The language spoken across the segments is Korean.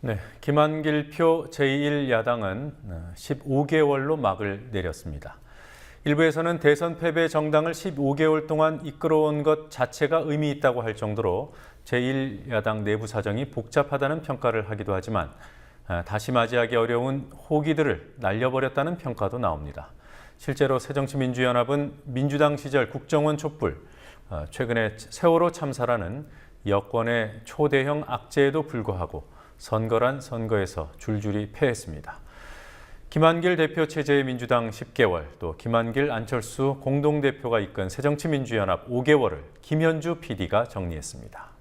네, 김한길 표 제1야당은 15개월로 막을 내렸습니다. 일부에서는 대선 패배 정당을 15개월 동안 이끌어온 것 자체가 의미 있다고 할 정도로 제1야당 내부 사정이 복잡하다는 평가를 하기도 하지만 다시 맞이하기 어려운 호기들을 날려버렸다는 평가도 나옵니다. 실제로 새정치민주연합은 민주당 시절 국정원 촛불, 최근에 세월호 참사라는 여권의 초대형 악재에도 불구하고 선거란 선거에서 줄줄이 패했습니다. 김한길 대표 체제의 민주당 10개월, 또 김한길 안철수 공동대표가 이끈 새정치민주연합 5개월을 김현주 PD가 정리했습니다.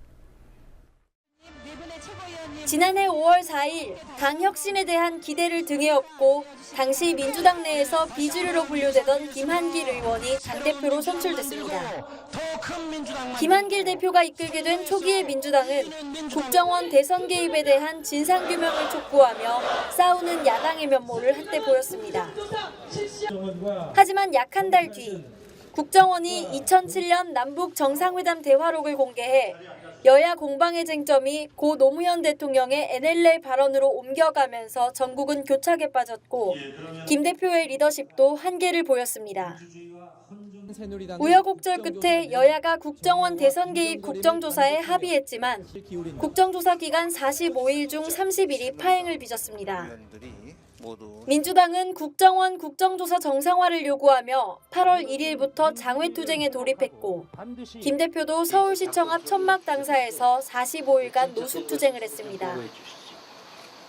지난해 5월 4일 당 혁신에 대한 기대를 등에 업고 당시 민주당 내에서 비주류로 분류되던 김한길 의원이 당대표로 선출됐습니다. 김한길 대표가 이끌게 된 초기의 민주당은 국정원 대선 개입에 대한 진상규명을 촉구하며 싸우는 야당의 면모를 한때 보였습니다. 하지만 약 한 달 뒤 국정원이 2007년 남북 정상회담 대화록을 공개해 여야 공방의 쟁점이 고 노무현 대통령의 NLL 발언으로 옮겨가면서 전국은 교착에 빠졌고 김 대표의 리더십도 한계를 보였습니다. 우여곡절 끝에 여야가 국정원 대선 개입 국정조사에 합의했지만 국정조사 기간 45일 중 30일이 파행을 빚었습니다. 민주당은 국정원 국정조사 정상화를 요구하며 8월 1일부터 장외투쟁에 돌입했고 김 대표도 서울시청 앞 천막 당사에서 45일간 노숙투쟁을 했습니다.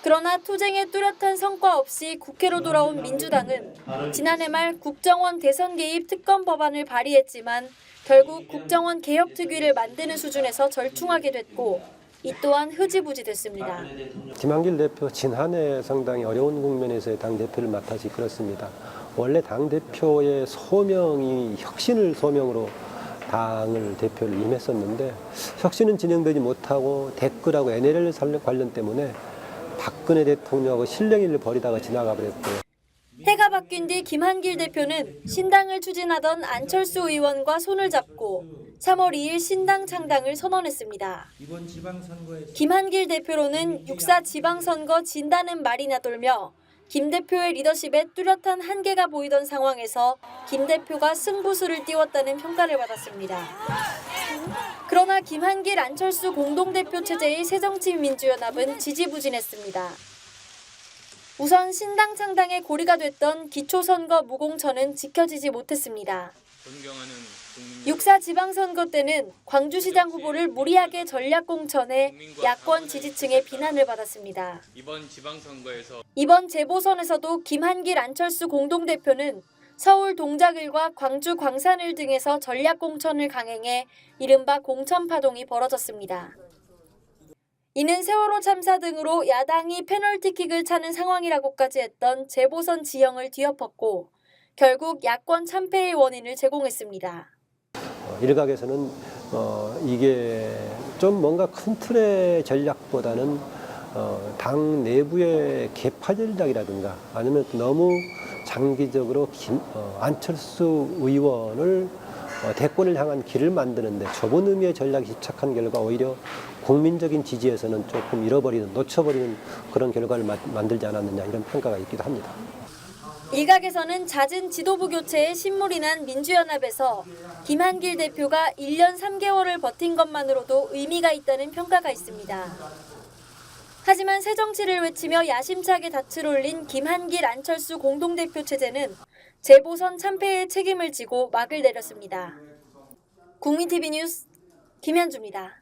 그러나 투쟁에 뚜렷한 성과 없이 국회로 돌아온 민주당은 지난해 말 국정원 대선 개입 특검 법안을 발의했지만 결국 국정원 개혁특위를 만드는 수준에서 절충하게 됐고 이 또한 흐지부지 됐습니다. 김한길 대표 지난해 상당히 어려운 국면에서의 당대표를 맡아서 이끌었습니다. 원래 당대표의 소명이 혁신을 소명으로 당을 대표를 임했었는데 혁신은 진행되지 못하고 댓글하고 NLL 관련 때문에 박근혜 대통령하고 실랭이를 벌이다가 지나가 버렸고요. 해가 바뀐 뒤 김한길 대표는 신당을 추진하던 안철수 의원과 손을 잡고 3월 2일 신당 창당을 선언했습니다. 김한길 대표로는 6.4 지방선거 진다는 말이나 돌며 김 대표의 리더십에 뚜렷한 한계가 보이던 상황에서 김 대표가 승부수를 띄웠다는 평가를 받았습니다. 그러나 김한길 안철수 공동대표 체제의 새정치민주연합은 지지부진했습니다. 우선 신당 창당의 고리가 됐던 기초선거 무공천은 지켜지지 못했습니다. 6.4 지방선거 때는 광주시장 후보를 무리하게 전략공천해 야권 지지층의 비난을 받았습니다. 이번 재보선에서도 김한길 안철수 공동대표는 서울 동작을과 광주 광산을 등에서 전략공천을 강행해 이른바 공천파동이 벌어졌습니다. 이는 세월호 참사 등으로 야당이 페널티킥을 차는 상황이라고까지 했던 재보선 지형을 뒤엎었고 결국 야권 참패의 원인을 제공했습니다. 일각에서는 이게 좀 뭔가 큰 틀의 전략보다는 당 내부의 개파 전략이라든가 아니면 너무 장기적으로 안철수 의원을 대권을 향한 길을 만드는데 좁은 의미의 전략에 집착한 결과 오히려 국민적인 지지에서는 조금 놓쳐버리는 그런 결과를 만들지 않았느냐 이런 평가가 있기도 합니다. 일각에서는 잦은 지도부 교체에 신물이 난 민주연합에서 김한길 대표가 1년 3개월을 버틴 것만으로도 의미가 있다는 평가가 있습니다. 하지만 새정치를 외치며 야심차게 닻을 올린 김한길 안철수 공동대표 체제는 재보선 참패의 책임을 지고 막을 내렸습니다. 국민TV 뉴스 김현주입니다.